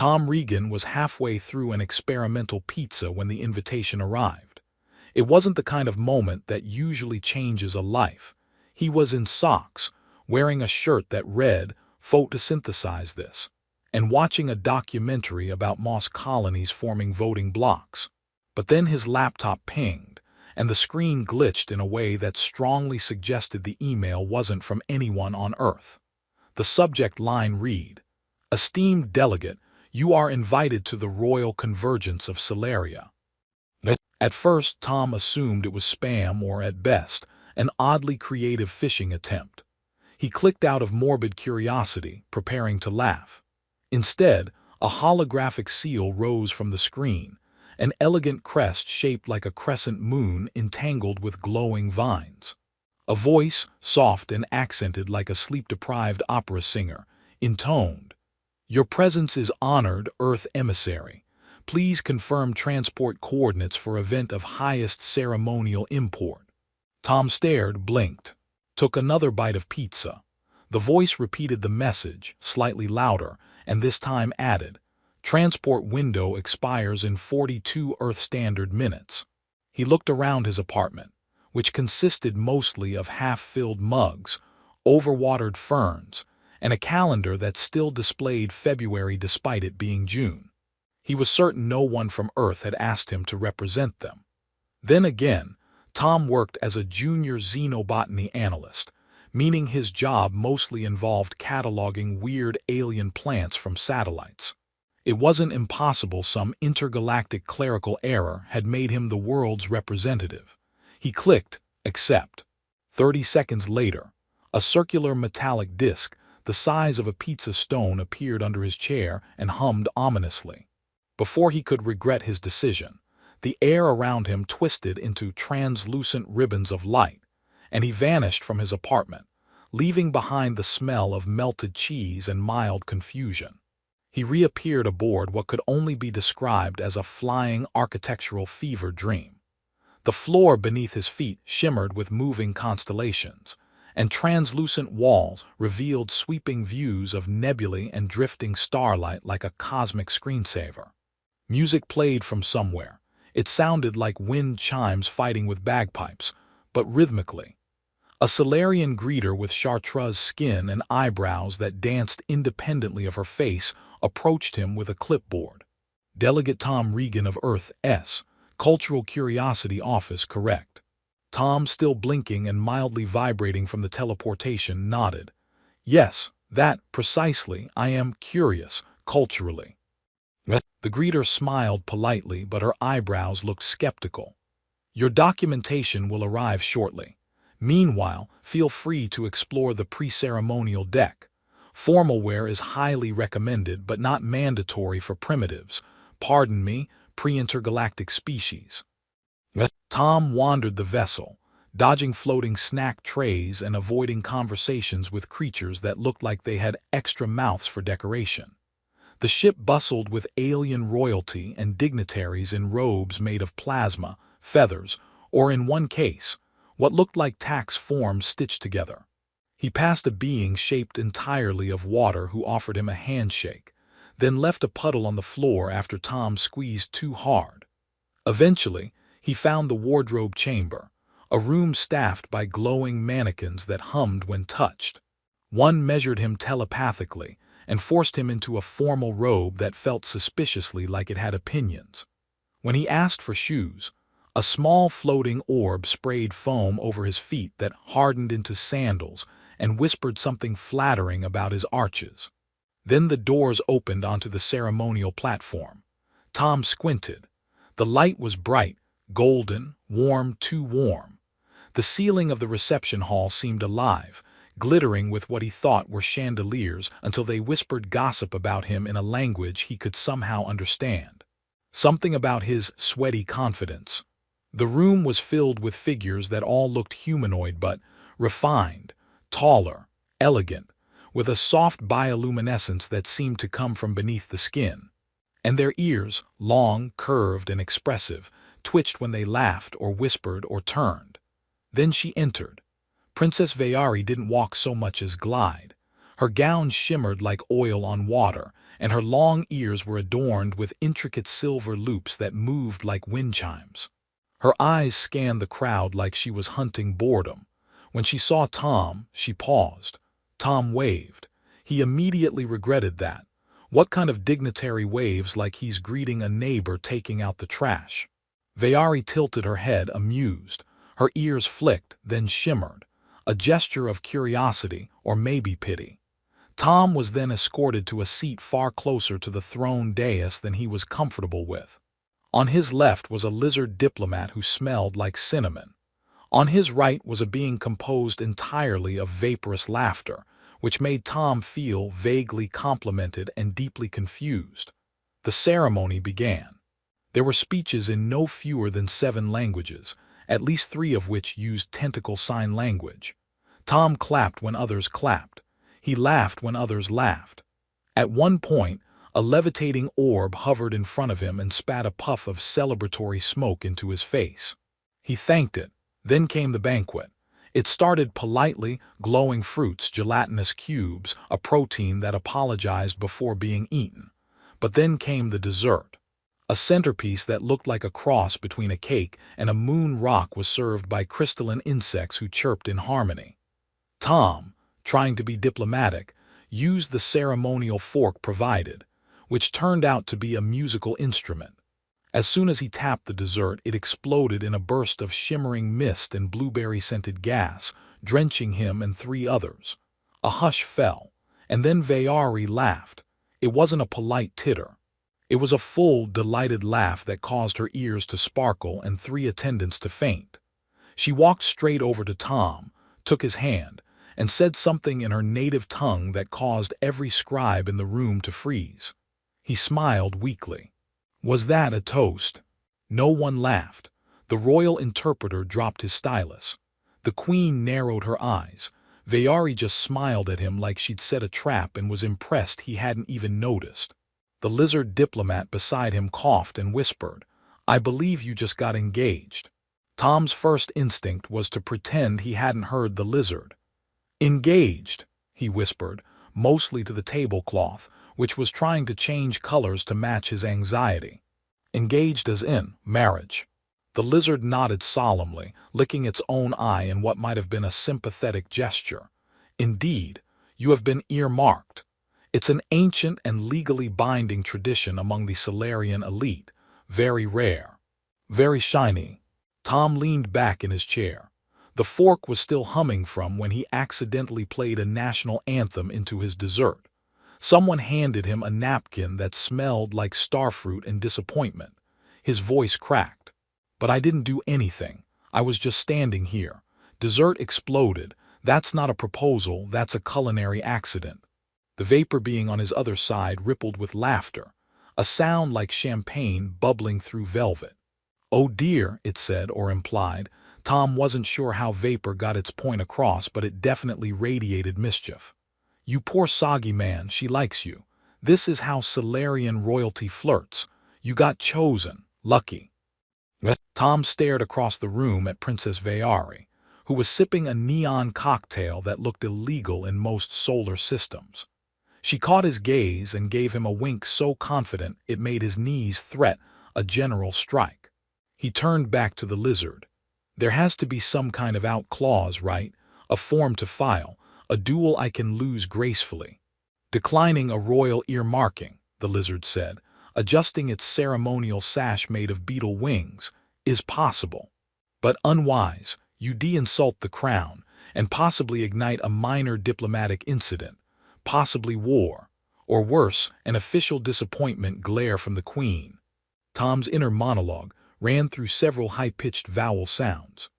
Tom Regan was halfway through an experimental pizza when the invitation arrived. It wasn't the kind of moment that usually changes a life. He was in socks, wearing a shirt that read, "Photosynthesize this," and watching a documentary about moss colonies forming voting blocks. But then his laptop pinged, and the screen glitched in a way that strongly suggested the email wasn't from anyone on Earth. The subject line read, "Esteemed delegate, you are invited to the Royal Convergence of Celeria." At first, Tom assumed it was spam or, at best, an oddly creative phishing attempt. He clicked out of morbid curiosity, preparing to laugh. Instead, a holographic seal rose from the screen, an elegant crest shaped like a crescent moon entangled with glowing vines. A voice, soft and accented like a sleep-deprived opera singer, intoned, "Your presence is honored, Earth emissary. Please confirm transport coordinates for event of highest ceremonial import." Tom stared, blinked, took another bite of pizza. The voice repeated the message, slightly louder, and this time added, "Transport window expires in 42 Earth Standard minutes." He looked around his apartment, which consisted mostly of half-filled mugs, overwatered ferns, and a calendar that still displayed February despite it being June. He was certain no one from Earth had asked him to represent them. Then again, Tom worked as a junior xenobotany analyst, meaning his job mostly involved cataloging weird alien plants from satellites. It wasn't impossible some intergalactic clerical error had made him the world's representative. He clicked, "Accept." 30 seconds later, a circular metallic disc, the size of a pizza stone, appeared under his chair and hummed ominously. Before he could regret his decision, the air around him twisted into translucent ribbons of light, and he vanished from his apartment, leaving behind the smell of melted cheese and mild confusion. He reappeared aboard what could only be described as a flying architectural fever dream. The floor beneath his feet shimmered with moving constellations, and translucent walls revealed sweeping views of nebulae and drifting starlight like a cosmic screensaver. Music played from somewhere. It sounded like wind chimes fighting with bagpipes, but rhythmically. A Solarian greeter with chartreuse skin and eyebrows that danced independently of her face approached him with a clipboard. "Delegate Tom Regan of Earth S. Cultural Curiosity Office, correct?" Tom, still blinking and mildly vibrating from the teleportation, nodded. "Yes, that, precisely. I am curious, culturally." The greeter smiled politely, but her eyebrows looked skeptical. "Your documentation will arrive shortly. Meanwhile, feel free to explore the pre-ceremonial deck. Formal wear is highly recommended but not mandatory for primitives. Pardon me, pre-intergalactic species." Tom wandered the vessel, dodging floating snack trays and avoiding conversations with creatures that looked like they had extra mouths for decoration. The ship bustled with alien royalty and dignitaries in robes made of plasma, feathers, or in one case, what looked like tax forms stitched together. He passed a being shaped entirely of water who offered him a handshake, then left a puddle on the floor after Tom squeezed too hard. Eventually, he found the wardrobe chamber, a room staffed by glowing mannequins that hummed when touched. One measured him telepathically and forced him into a formal robe that felt suspiciously like it had opinions. When he asked for shoes, a small floating orb sprayed foam over his feet that hardened into sandals and whispered something flattering about his arches. Then the doors opened onto the ceremonial platform. Tom squinted. The light was bright, golden, warm, too warm. The ceiling of the reception hall seemed alive, glittering with what he thought were chandeliers until they whispered gossip about him in a language he could somehow understand. Something about his sweaty confidence. The room was filled with figures that all looked humanoid but refined, taller, elegant, with a soft bioluminescence that seemed to come from beneath the skin. And their ears, long, curved, and expressive, twitched when they laughed or whispered or turned. Then she entered. Princess Vayari didn't walk so much as glide. Her gown shimmered like oil on water, and her long ears were adorned with intricate silver loops that moved like wind chimes. Her eyes scanned the crowd like she was hunting boredom. When she saw Tom, she paused. Tom waved. He immediately regretted that. What kind of dignitary waves like he's greeting a neighbor taking out the trash? Vayari tilted her head, amused. Her ears flicked, then shimmered. A gesture of curiosity, or maybe pity. Tom was then escorted to a seat far closer to the throne dais than he was comfortable with. On his left was a lizard diplomat who smelled like cinnamon. On his right was a being composed entirely of vaporous laughter, which made Tom feel vaguely complimented and deeply confused. The ceremony began. There were speeches in no fewer than 7 languages, at least 3 of which used tentacle sign language. Tom clapped when others clapped. He laughed when others laughed. At one point, a levitating orb hovered in front of him and spat a puff of celebratory smoke into his face. He thanked it. Then came the banquet. It started politely, glowing fruits, gelatinous cubes, a protein that apologized before being eaten. But then came the dessert. A centerpiece that looked like a cross between a cake and a moon rock was served by crystalline insects who chirped in harmony. Tom, trying to be diplomatic, used the ceremonial fork provided, which turned out to be a musical instrument. As soon as he tapped the dessert, it exploded in a burst of shimmering mist and blueberry-scented gas, drenching him and 3 others. A hush fell, and then Vayari laughed. It wasn't a polite titter. It was a full, delighted laugh that caused her ears to sparkle and 3 attendants to faint. She walked straight over to Tom, took his hand, and said something in her native tongue that caused every scribe in the room to freeze. He smiled weakly. Was that a toast? No one laughed. The royal interpreter dropped his stylus. The queen narrowed her eyes. Vayari just smiled at him like she'd set a trap and was impressed he hadn't even noticed. The lizard diplomat beside him coughed and whispered, "I believe you just got engaged." Tom's first instinct was to pretend he hadn't heard the lizard. "Engaged," he whispered, mostly to the tablecloth, which was trying to change colors to match his anxiety. "Engaged as in marriage." The lizard nodded solemnly, licking its own eye in what might have been a sympathetic gesture. "Indeed, you have been earmarked. It's an ancient and legally binding tradition among the Solarian elite, very rare, very shiny." Tom leaned back in his chair. The fork was still humming from when he accidentally played a national anthem into his dessert. Someone handed him a napkin that smelled like starfruit and disappointment. His voice cracked. "But I didn't do anything. I was just standing here." Dessert exploded. "That's not a proposal, that's a culinary accident." The vapor being on his other side rippled with laughter, a sound like champagne bubbling through velvet. "Oh dear," it said or implied. Tom wasn't sure how vapor got its point across, but it definitely radiated mischief. "You poor soggy man, she likes you. This is how Solarian royalty flirts. You got chosen. Lucky." Tom stared across the room at Princess Vayari, who was sipping a neon cocktail that looked illegal in most solar systems. She caught his gaze and gave him a wink so confident it made his knees threat a general strike. He turned back to the lizard. "There has to be some kind of out clause, right? A form to file, a duel I can lose gracefully." "Declining a royal earmarking," the lizard said, adjusting its ceremonial sash made of beetle wings, "is possible. But unwise. You de-insult the crown, and possibly ignite a minor diplomatic incident, possibly war, or worse, an official disappointment glare from the queen." Tom's inner monologue ran through several high-pitched vowel sounds.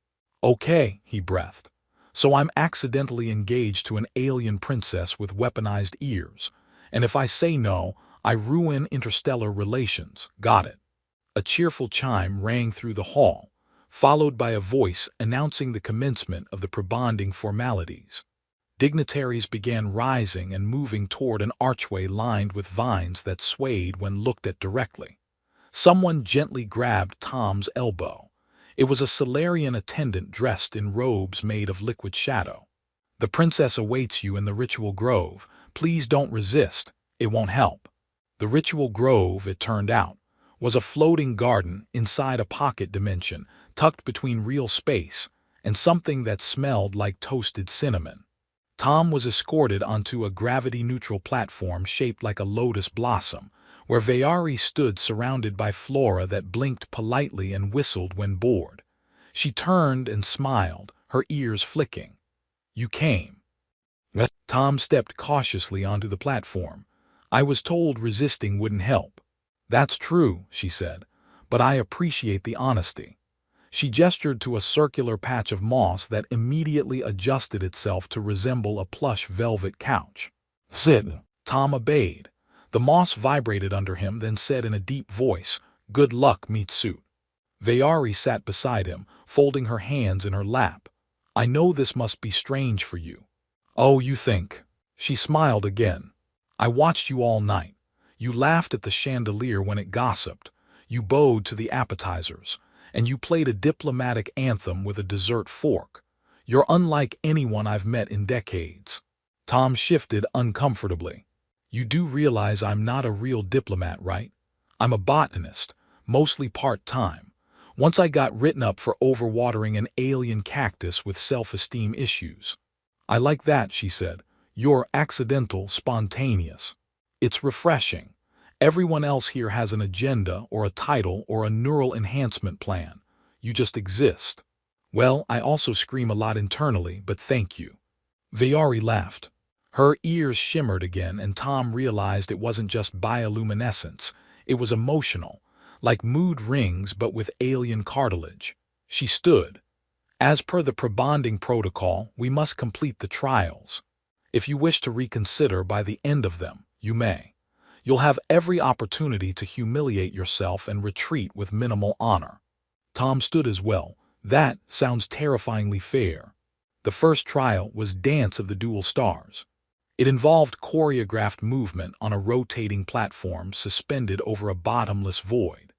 "Okay," he breathed. "So I'm accidentally engaged to an alien princess with weaponized ears, and if I say no, I ruin interstellar relations. Got it." A cheerful chime rang through the hall, followed by a voice announcing the commencement of the prebonding formalities. Dignitaries began rising and moving toward an archway lined with vines that swayed when looked at directly. Someone gently grabbed Tom's elbow. It was a Solarian attendant dressed in robes made of liquid shadow. The princess awaits you in the ritual grove. Please don't resist. It won't help. The ritual grove, it turned out, was a floating garden inside a pocket dimension, tucked between real space and something that smelled like toasted cinnamon. Tom was escorted onto a gravity-neutral platform shaped like a lotus blossom, where Vayari stood surrounded by flora that blinked politely and whistled when bored. She turned and smiled, her ears flicking. "You came." Tom stepped cautiously onto the platform. "I was told resisting wouldn't help." "That's true," she said, "but I appreciate the honesty." She gestured to a circular patch of moss that immediately adjusted itself to resemble a plush velvet couch. "Sit." Tom obeyed. The moss vibrated under him, then said in a deep voice, "Good luck, meat suit." Vayari sat beside him, folding her hands in her lap. "I know this must be strange for you." "Oh, you think?" She smiled again. "I watched you all night. You laughed at the chandelier when it gossiped. You bowed to the appetizers. And you played a diplomatic anthem with a dessert fork. You're unlike anyone I've met in decades." Tom shifted uncomfortably. "You do realize I'm not a real diplomat, right? I'm a botanist, mostly part-time. Once I got written up for overwatering an alien cactus with self-esteem issues." "I like that," she said. "You're accidental, spontaneous. It's refreshing. Everyone else here has an agenda or a title or a neural enhancement plan. You just exist." "Well, I also scream a lot internally, but thank you." Vayari laughed. Her ears shimmered again, and Tom realized it wasn't just bioluminescence. It was emotional, like mood rings but with alien cartilage. She stood. "As per the pre-bonding protocol, we must complete the trials. If you wish to reconsider by the end of them, you may. You'll have every opportunity to humiliate yourself and retreat with minimal honor." Tom stood as well. "That sounds terrifyingly fair." The first trial was Dance of the Dual Stars. It involved choreographed movement on a rotating platform suspended over a bottomless void.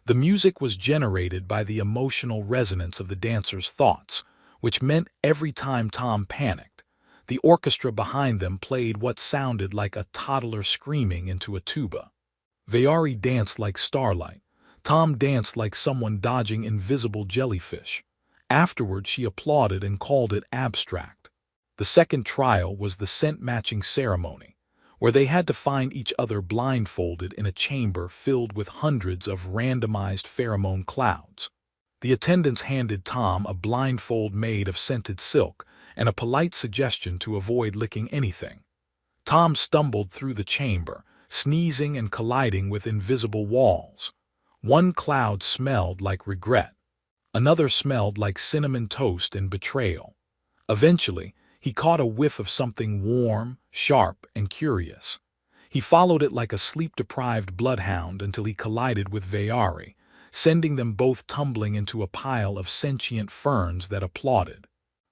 The music was generated by the emotional resonance of the dancers' thoughts, which meant every time Tom panicked, the orchestra behind them played what sounded like a toddler screaming into a tuba. Vayari danced like starlight. Tom danced like someone dodging invisible jellyfish. Afterward, she applauded and called it abstract. The second trial was the scent-matching ceremony, where they had to find each other blindfolded in a chamber filled with hundreds of randomized pheromone clouds. The attendants handed Tom a blindfold made of scented silk and a polite suggestion to avoid licking anything. Tom stumbled through the chamber, sneezing and colliding with invisible walls. One cloud smelled like regret. Another smelled like cinnamon toast and betrayal. Eventually, he caught a whiff of something warm, sharp, and curious. He followed it like a sleep-deprived bloodhound until he collided with Vayari, sending them both tumbling into a pile of sentient ferns that applauded.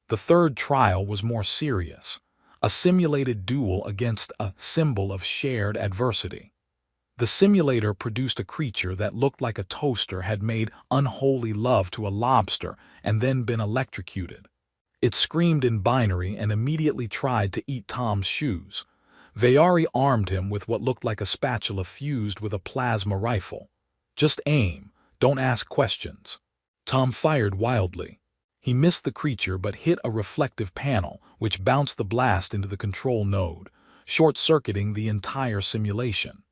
The third trial was more serious, a simulated duel against a symbol of shared adversity. The simulator produced a creature that looked like a toaster had made unholy love to a lobster and then been electrocuted. It screamed in binary and immediately tried to eat Tom's shoes. Vayari armed him with what looked like a spatula fused with a plasma rifle. "Just aim, don't ask questions." Tom fired wildly. He missed the creature but hit a reflective panel, which bounced the blast into the control node, short-circuiting the entire simulation.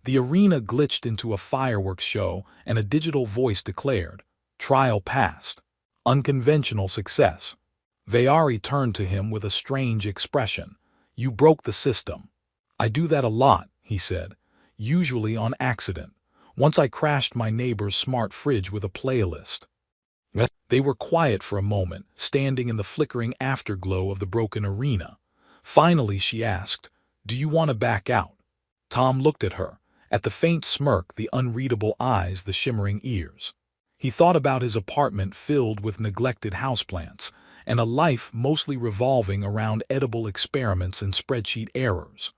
The arena glitched into a fireworks show, and a digital voice declared, "Trial passed. Unconventional success." Vayari turned to him with a strange expression. "You broke the system." "I do that a lot," he said, "usually on accident. Once I crashed my neighbor's smart fridge with a playlist." They were quiet for a moment, standing in the flickering afterglow of the broken arena. Finally, she asked, "Do you want to back out?" Tom looked at her, at the faint smirk, the unreadable eyes, the shimmering ears. He thought about his apartment filled with neglected houseplants, and a life mostly revolving around edible experiments and spreadsheet errors.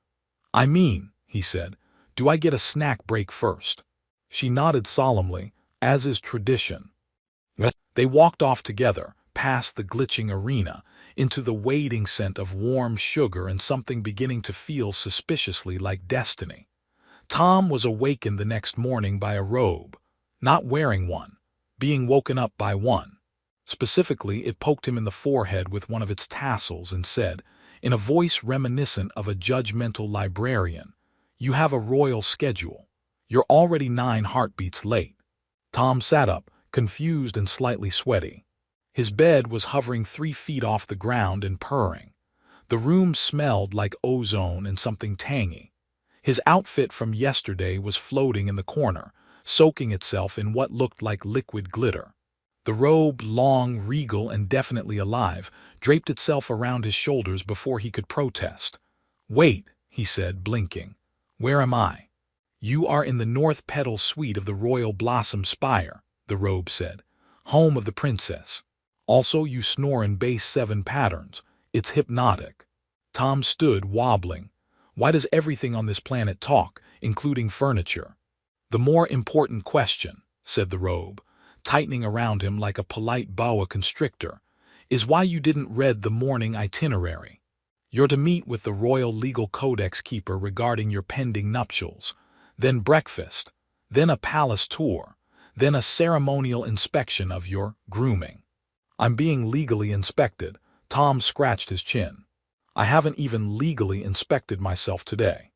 "I mean," he said, "do I get a snack break first?" She nodded solemnly, as is tradition. They walked off together, past the glitching arena, into the waiting scent of warm sugar and something beginning to feel suspiciously like destiny. Tom was awakened the next morning by a robe, not wearing one, being woken up by one. Specifically, it poked him in the forehead with one of its tassels and said, in a voice reminiscent of a judgmental librarian, "You have a royal schedule. You're already 9 heartbeats late." Tom sat up, confused and slightly sweaty. His bed was hovering 3 feet off the ground and purring. The room smelled like ozone and something tangy. His outfit from yesterday was floating in the corner, soaking itself in what looked like liquid glitter. The robe, long, regal, and definitely alive, draped itself around his shoulders before he could protest. "Wait," he said, blinking. "Where am I?" "You are in the North Petal Suite of the Royal Blossom Spire," the robe said. "Home of the princess. Also, you snore in bass 7 patterns. It's hypnotic." Tom stood, wobbling. Why does everything on this planet talk, including furniture? "The more important question," said the robe, tightening around him like a polite boa constrictor, "is why you didn't read the morning itinerary. You're to meet with the Royal Legal Codex Keeper regarding your pending nuptials, then breakfast, then a palace tour, then a ceremonial inspection of your grooming." "I'm being legally inspected." Tom scratched his chin. "I haven't even legally inspected myself today."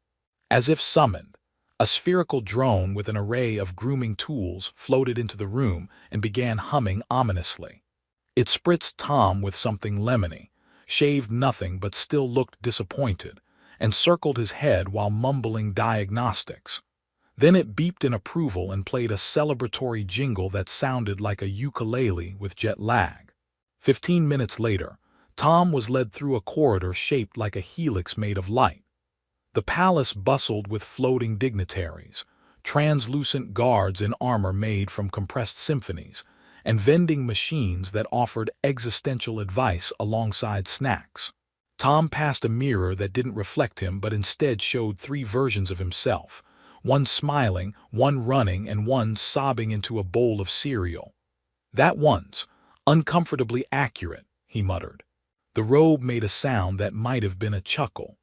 As if summoned, a spherical drone with an array of grooming tools floated into the room and began humming ominously. It spritzed Tom with something lemony, shaved nothing but still looked disappointed, and circled his head while mumbling diagnostics. Then it beeped in approval and played a celebratory jingle that sounded like a ukulele with jet lag. 15 minutes later, Tom was led through a corridor shaped like a helix made of light. The palace bustled with floating dignitaries, translucent guards in armor made from compressed symphonies, and vending machines that offered existential advice alongside snacks. Tom passed a mirror that didn't reflect him but instead showed 3 versions of himself, one smiling, one running, and one sobbing into a bowl of cereal. "That one's uncomfortably accurate," he muttered. The robe made a sound that might have been a chuckle.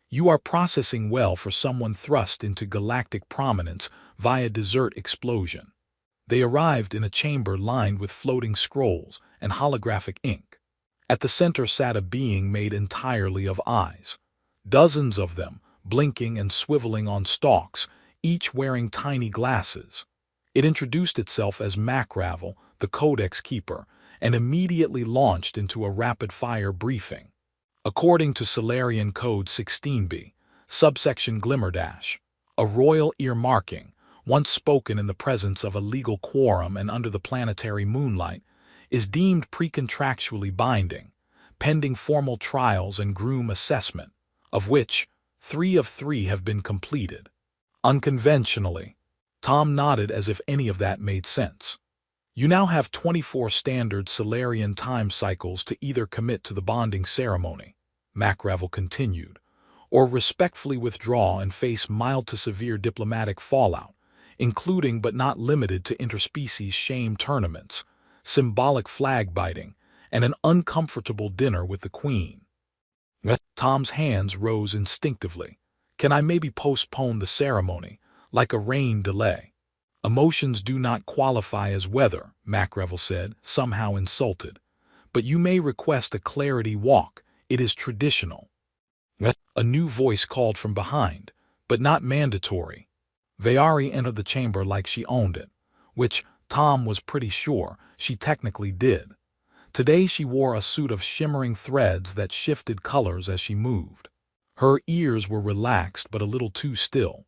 "You are processing well for someone thrust into galactic prominence via dessert explosion." They arrived in a chamber lined with floating scrolls and holographic ink. At the center sat a being made entirely of eyes. Dozens of them, blinking and swiveling on stalks, each wearing tiny glasses. It introduced itself as Macravel, the Codex Keeper, and immediately launched into a rapid-fire briefing. According to Solarian Code 16b, subsection Glimmerdash, a royal earmarking, once spoken in the presence of a legal quorum and under the planetary moonlight, is deemed precontractually binding, pending formal trials and groom assessment, of which 3 of 3 have been completed. Unconventionally, Tom nodded as if any of that made sense. "You now have 24 standard Solarian time cycles to either commit to the bonding ceremony," Macravel continued, "or respectfully withdraw and face mild to severe diplomatic fallout, including but not limited to interspecies shame tournaments, symbolic flag-biting, and an uncomfortable dinner with the Queen." Tom's hands rose instinctively. "Can I maybe postpone the ceremony, like a rain delay?" "Emotions do not qualify as weather," Macravel said, somehow insulted. "But you may request a clarity walk. It is traditional." A new voice called from behind, "But not mandatory." Vayari entered the chamber like she owned it, which, Tom was pretty sure, she technically did. Today she wore a suit of shimmering threads that shifted colors as she moved. Her ears were relaxed but a little too still.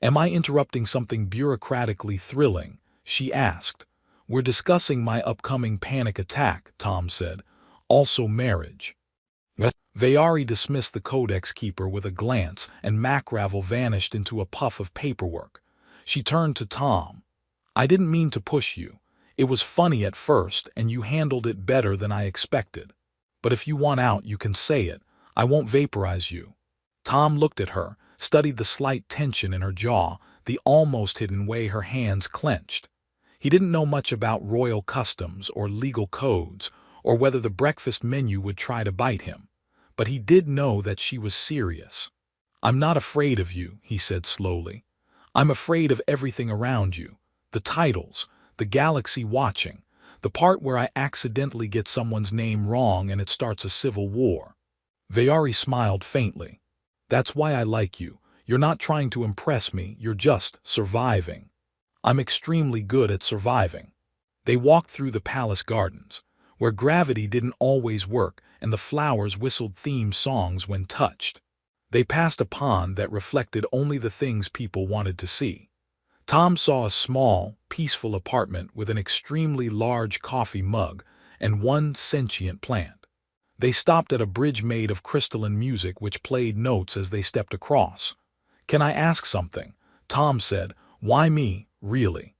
"Am I interrupting something bureaucratically thrilling?" she asked. "We're discussing my upcoming panic attack," Tom said. "Also marriage." Vayari dismissed the Codex Keeper with a glance, and Macravel vanished into a puff of paperwork. She turned to Tom. "I didn't mean to push you. It was funny at first, and you handled it better than I expected. But if you want out, you can say it. I won't vaporize you." Tom looked at her, studied the slight tension in her jaw, the almost hidden way her hands clenched. He didn't know much about royal customs or legal codes, or whether the breakfast menu would try to bite him. But he did know that she was serious. "I'm not afraid of you," he said slowly. "I'm afraid of everything around you. The titles, the galaxy watching, the part where I accidentally get someone's name wrong and it starts a civil war." Vayari smiled faintly. "That's why I like you. You're not trying to impress me, you're just surviving." "I'm extremely good at surviving." They walked through the palace gardens, where gravity didn't always work and the flowers whistled theme songs when touched. They passed a pond that reflected only the things people wanted to see. Tom saw a small, peaceful apartment with an extremely large coffee mug and one sentient plant. They stopped at a bridge made of crystalline music which played notes as they stepped across. "Can I ask something?" Tom said. "Why me, really?"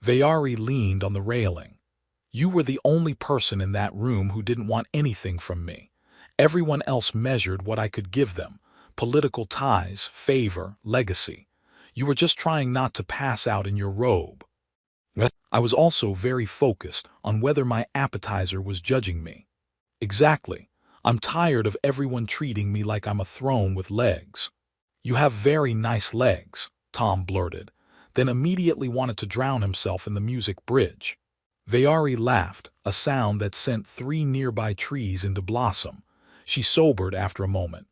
Vayari leaned on the railing. "You were the only person in that room who didn't want anything from me. Everyone else measured what I could give them: political ties, favor, legacy. You were just trying not to pass out in your robe. I was also very focused on whether my appetizer was judging me." "Exactly. I'm tired of everyone treating me like I'm a throne with legs." "You have very nice legs," Tom blurted, then immediately wanted to drown himself in the music bridge. Vayari laughed, a sound that sent 3 nearby trees into blossom. She sobered after a moment.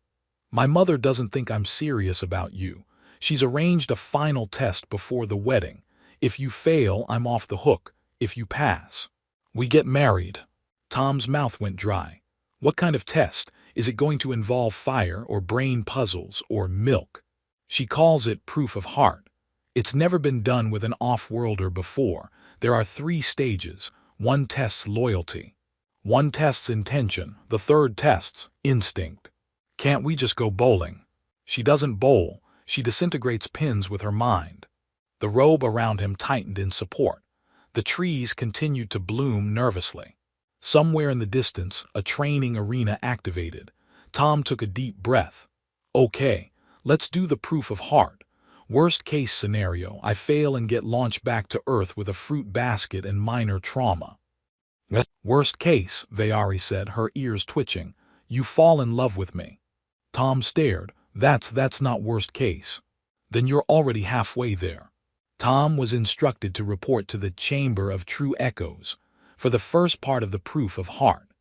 "My mother doesn't think I'm serious about you. She's arranged a final test before the wedding. If you fail, I'm off the hook. If you pass, we get married." Tom's mouth went dry. "What kind of test? Is it going to involve fire or brain puzzles or milk?" "She calls it proof of heart. It's never been done with an off-worlder before. There are 3 stages. One tests loyalty. One tests intention. The third tests instinct." "Can't we just go bowling?" "She doesn't bowl. She disintegrates pins with her mind." The robe around him tightened in support. The trees continued to bloom nervously. Somewhere in the distance, a training arena activated. Tom took a deep breath. "Okay, let's do the proof of heart. Worst case scenario, I fail and get launched back to Earth with a fruit basket and minor trauma." "Worst case," Vayari said, her ears twitching. "You fall in love with me." Tom stared. That's not worst case." "Then you're already halfway there." Tom was instructed to report to the Chamber of True Echoes for the first part of the proof of heart.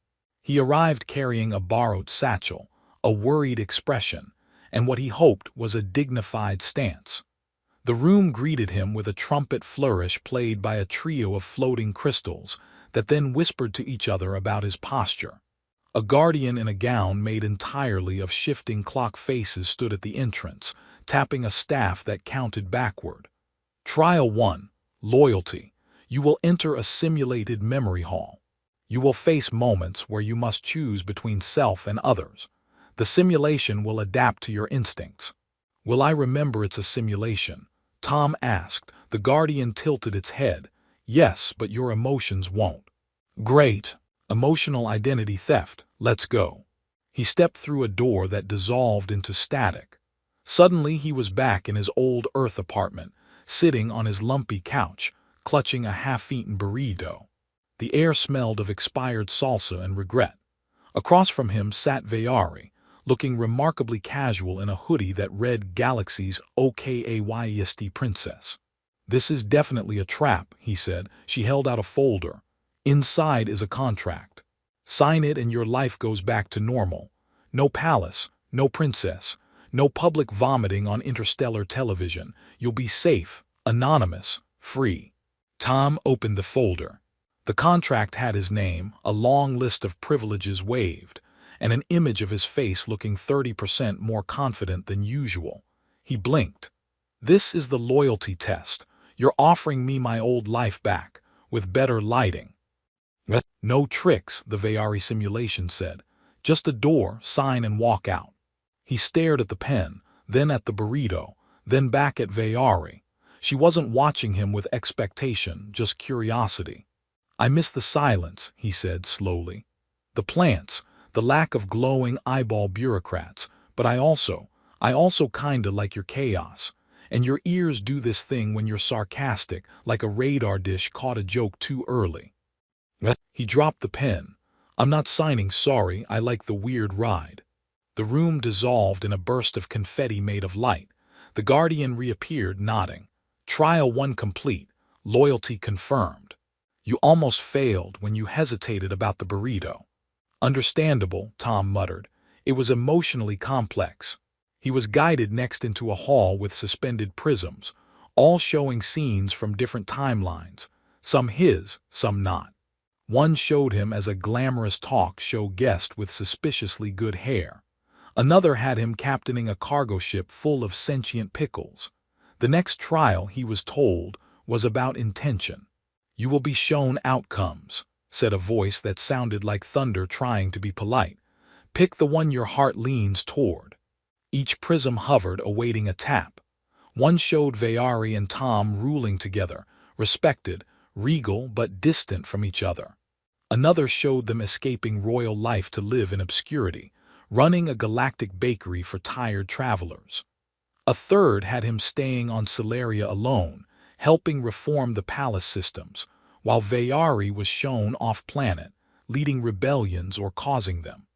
He arrived carrying a borrowed satchel, a worried expression, and what he hoped was a dignified stance. The room greeted him with a trumpet flourish played by a trio of floating crystals that then whispered to each other about his posture. A guardian in a gown made entirely of shifting clock faces stood at the entrance, tapping a staff that counted backward. "Trial 1. Loyalty. You will enter a simulated memory hall. You will face moments where you must choose between self and others. The simulation will adapt to your instincts." "Will I remember it's a simulation?" Tom asked. The guardian tilted its head. "Yes, but your emotions won't." "Great. Emotional identity theft. Let's go." He stepped through a door that dissolved into static. Suddenly he was back in his old Earth apartment, sitting on his lumpy couch, clutching a half-eaten burrito. The air smelled of expired salsa and regret. Across from him sat Vayari, looking remarkably casual in a hoodie that read "Galaxies OKAYEST Princess." "This is definitely a trap," he said. She held out a folder. "Inside is a contract. Sign it and your life goes back to normal. No palace, no princess, no public vomiting on interstellar television. You'll be safe, anonymous, free." Tom opened the folder. The contract had his name, a long list of privileges waived, and an image of his face looking 30% more confident than usual. He blinked. "This is the loyalty test. You're offering me my old life back, with better lighting." "No tricks," the Vayari simulation said. "Just a door, sign and walk out." He stared at the pen, then at the burrito, then back at Vayari. She wasn't watching him with expectation, just curiosity. "I miss the silence," he said slowly. "The plants, the lack of glowing eyeball bureaucrats, But I also kinda like your chaos. And your ears do this thing when you're sarcastic, like a radar dish caught a joke too early. He dropped the pen. I'm not signing sorry, I like the weird ride. The room dissolved in a burst of confetti made of light. The Guardian reappeared, nodding. Trial 1 complete. Loyalty confirmed. You almost failed when you hesitated about the burrito. Understandable, Tom muttered. It was emotionally complex. He was guided next into a hall with suspended prisms, all showing scenes from different timelines, some his, some not. One showed him as a glamorous talk show guest with suspiciously good hair. Another had him captaining a cargo ship full of sentient pickles. The next trial, he was told, was about intention. You will be shown outcomes, said a voice that sounded like thunder trying to be polite. Pick the one your heart leans toward. Each prism hovered, awaiting a tap. One showed Vayari and Tom ruling together, respected, regal but distant from each other. Another showed them escaping royal life to live in obscurity, running a galactic bakery for tired travelers. A third had him staying on Solaria alone, helping reform the palace systems, while Vayari was shown off-planet, leading rebellions or causing them.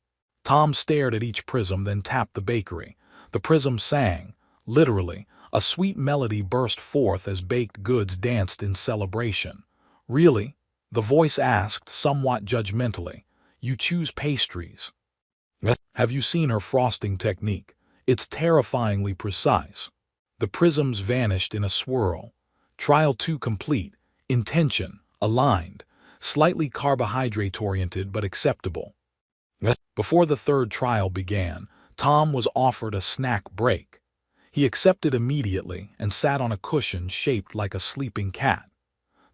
Tom stared at each prism, then tapped the bakery. The prism sang. Literally, a sweet melody burst forth as baked goods danced in celebration. Really? The voice asked, somewhat judgmentally. You choose pastries. Have you seen her frosting technique? It's terrifyingly precise. The prisms vanished in a swirl. Trial 2 complete. Intention, aligned. Slightly carbohydrate-oriented but acceptable. Before the third trial began, Tom was offered a snack break. He accepted immediately and sat on a cushion shaped like a sleeping cat.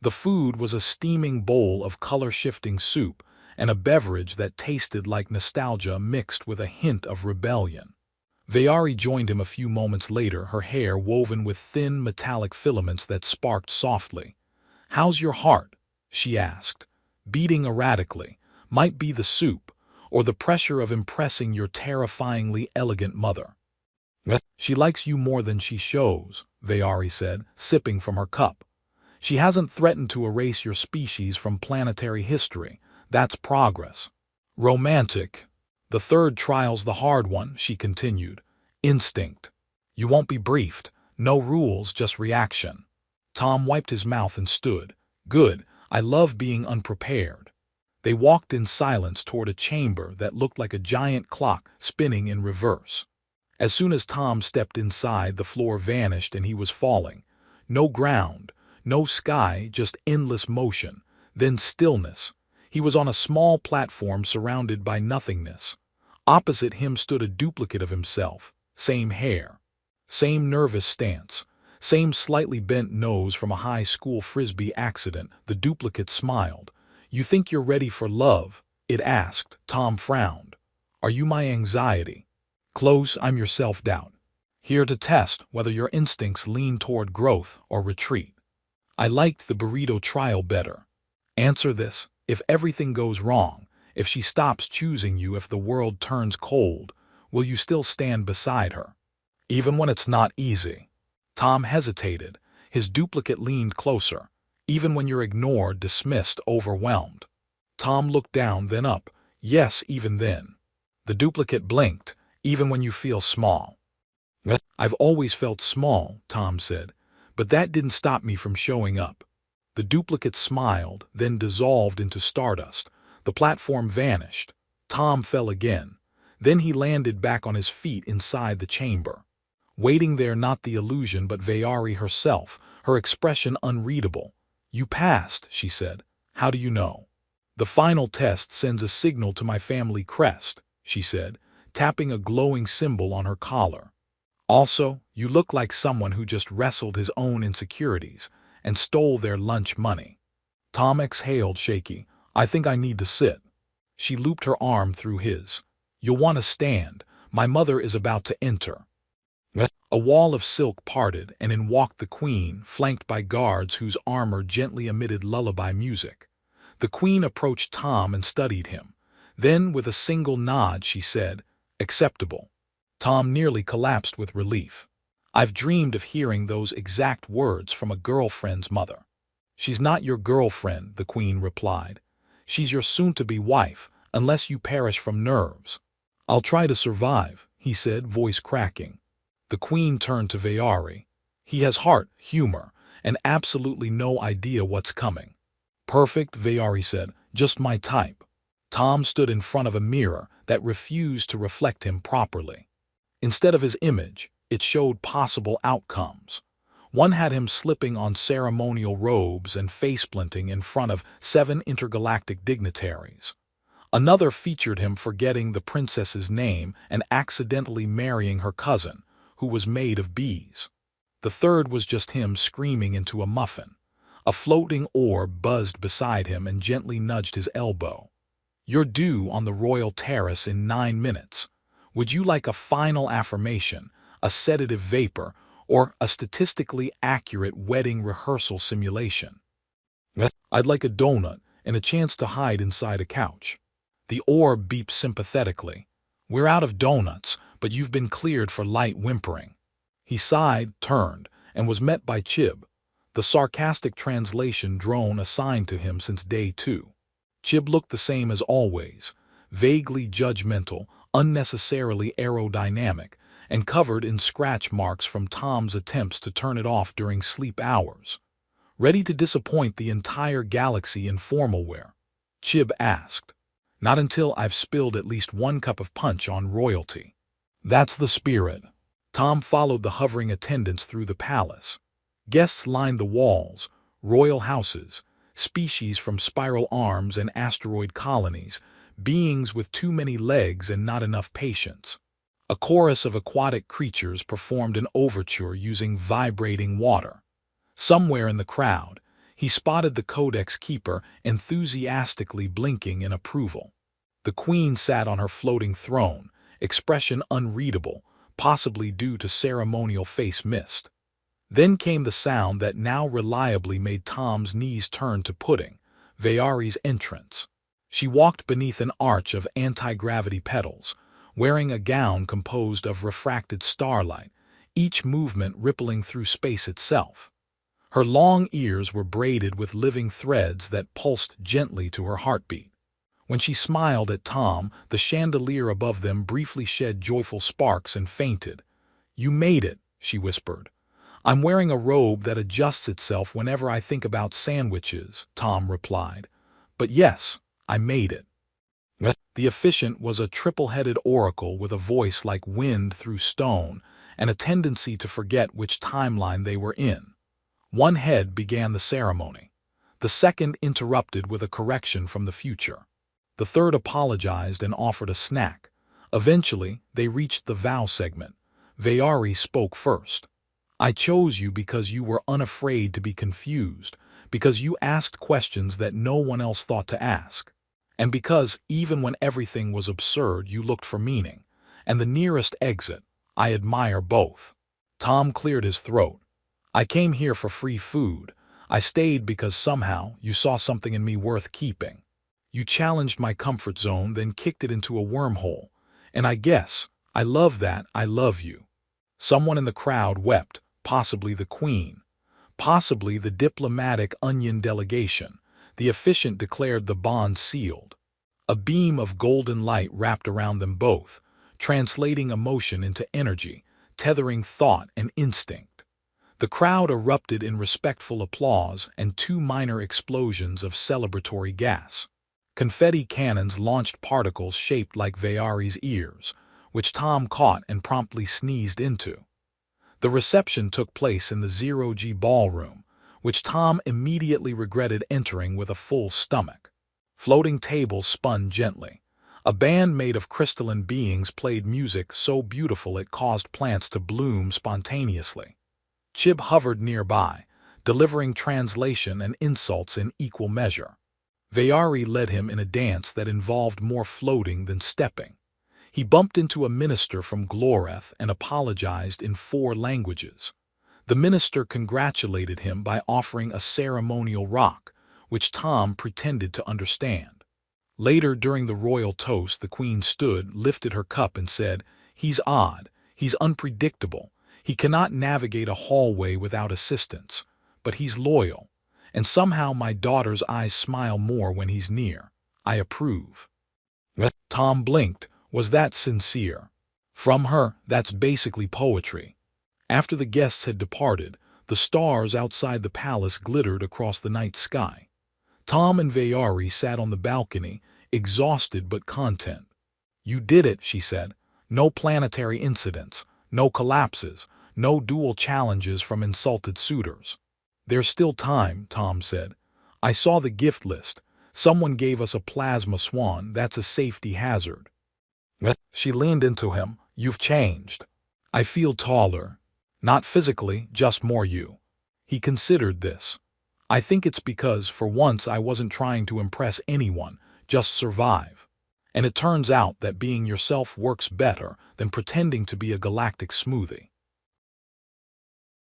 The food was a steaming bowl of color-shifting soup and a beverage that tasted like nostalgia mixed with a hint of rebellion. Vayari joined him a few moments later, her hair woven with thin metallic filaments that sparked softly. How's your heart? She asked. Beating erratically. Might be the soup, or the pressure of impressing your terrifyingly elegant mother. She likes you more than she shows, Vayari said, sipping from her cup. She hasn't threatened to erase your species from planetary history. That's progress. Romantic. The third trial's the hard one, she continued. Instinct. You won't be briefed. No rules, just reaction. Tom wiped his mouth and stood. Good. I love being unprepared. They walked in silence toward a chamber that looked like a giant clock spinning in reverse. As soon as Tom stepped inside, the floor vanished and he was falling. No ground, no sky, just endless motion, then stillness. He was on a small platform surrounded by nothingness. Opposite him stood a duplicate of himself, same hair, same nervous stance, same slightly bent nose from a high school frisbee accident. The duplicate smiled. You think you're ready for love? It asked. Tom frowned. Are you my anxiety? Close, I'm your self-doubt. Here to test whether your instincts lean toward growth or retreat. I liked the burrito trial better. Answer this. If everything goes wrong, if she stops choosing you, if the world turns cold, will you still stand beside her? Even when it's not easy. Tom hesitated. His duplicate leaned closer. Even when you're ignored, dismissed, overwhelmed. Tom looked down, then up. Yes, even then. The duplicate blinked. Even when you feel small. I've always felt small, Tom said, but that didn't stop me from showing up. The duplicate smiled, then dissolved into stardust. The platform vanished. Tom fell again. Then he landed back on his feet inside the chamber. Waiting there, not the illusion but Vayari herself, her expression unreadable. You passed, she said. How do you know? The final test sends a signal to my family crest, she said, tapping a glowing symbol on her collar. Also, you look like someone who just wrestled his own insecurities and stole their lunch money. Tom exhaled, shaky. I think I need to sit. She looped her arm through his. You'll want to stand. My mother is about to enter. A wall of silk parted, and in walked the queen, flanked by guards whose armor gently emitted lullaby music. The queen approached Tom and studied him. Then, with a single nod, she said, Acceptable. Tom nearly collapsed with relief. I've dreamed of hearing those exact words from a girlfriend's mother. She's not your girlfriend, the Queen replied. She's your soon-to-be wife, unless you perish from nerves. I'll try to survive, he said, voice cracking. The Queen turned to Veari. He has heart, humor, and absolutely no idea what's coming. Perfect, Veari said, just my type. Tom stood in front of a mirror that refused to reflect him properly. Instead of his image, it showed possible outcomes. One had him slipping on ceremonial robes and face-planting in front of 7 intergalactic dignitaries. Another featured him forgetting the princess's name and accidentally marrying her cousin, who was made of bees. The third was just him screaming into a muffin. A floating orb buzzed beside him and gently nudged his elbow. You're due on the royal terrace in 9 minutes. Would you like a final affirmation, a sedative vapor, or a statistically accurate wedding rehearsal simulation? I'd like a donut and a chance to hide inside a couch. The orb beeped sympathetically. We're out of donuts, but you've been cleared for light whimpering. He sighed, turned, and was met by Chib, the sarcastic translation drone assigned to him since day 2. Chib looked the same as always, vaguely judgmental, unnecessarily aerodynamic, and covered in scratch marks from Tom's attempts to turn it off during sleep hours. Ready to disappoint the entire galaxy in formal wear? Chib asked. Not until I've spilled at least 1 cup of punch on royalty. That's the spirit. Tom followed the hovering attendants through the palace. Guests lined the walls, royal houses, species from spiral arms and asteroid colonies, beings with too many legs and not enough patience. A chorus of aquatic creatures performed an overture using vibrating water. Somewhere in the crowd, he spotted the Codex Keeper enthusiastically blinking in approval. The Queen sat on her floating throne, expression unreadable, possibly due to ceremonial face mist. Then came the sound that now reliably made Tom's knees turn to pudding, Veari's entrance. She walked beneath an arch of anti-gravity petals, wearing a gown composed of refracted starlight, each movement rippling through space itself. Her long ears were braided with living threads that pulsed gently to her heartbeat. When she smiled at Tom, the chandelier above them briefly shed joyful sparks and fainted. "You made it," she whispered. "I'm wearing a robe that adjusts itself whenever I think about sandwiches," Tom replied. "But yes, I made it." The officiant was a triple-headed oracle with a voice like wind through stone and a tendency to forget which timeline they were in. One head began the ceremony. The second interrupted with a correction from the future. The third apologized and offered a snack. Eventually, they reached the vow segment. Veari spoke first. "I chose you because you were unafraid to be confused, because you asked questions that no one else thought to ask. And because, even when everything was absurd, you looked for meaning. And the nearest exit, I admire both." Tom cleared his throat. "I came here for free food. I stayed because somehow you saw something in me worth keeping. You challenged my comfort zone, then kicked it into a wormhole. And I guess, I love that I love you." Someone in the crowd wept, possibly the Queen. Possibly the diplomatic onion delegation. The officiant declared the bond sealed. A beam of golden light wrapped around them both, translating emotion into energy, tethering thought and instinct. The crowd erupted in respectful applause and 2 minor explosions of celebratory gas. Confetti cannons launched particles shaped like Veari's ears, which Tom caught and promptly sneezed into. The reception took place in the 0G ballroom, which Tom immediately regretted entering with a full stomach. Floating tables spun gently. A band made of crystalline beings played music so beautiful it caused plants to bloom spontaneously. Chib hovered nearby, delivering translation and insults in equal measure. Veari led him in a dance that involved more floating than stepping. He bumped into a minister from Gloreth and apologized in 4 languages. The minister congratulated him by offering a ceremonial rock, which Tom pretended to understand. Later, during the royal toast, the Queen stood, lifted her cup and said, He's odd. He's unpredictable. He cannot navigate a hallway without assistance. But he's loyal. And somehow my daughter's eyes smile more when he's near. I approve." Tom blinked. Was that sincere? From her, that's basically poetry. After the guests had departed, the stars outside the palace glittered across the night sky. Tom and Vayari sat on the balcony, exhausted but content. "You did it," she said. "No planetary incidents, no collapses, no dual challenges from insulted suitors." "There's still time," Tom said. "I saw the gift list. Someone gave us a plasma swan. That's a safety hazard." She leaned into him. "You've changed. I feel taller. Not physically, just more you." He considered this. "I think it's because, for once, I wasn't trying to impress anyone, just survive. And it turns out that being yourself works better than pretending to be a galactic smoothie."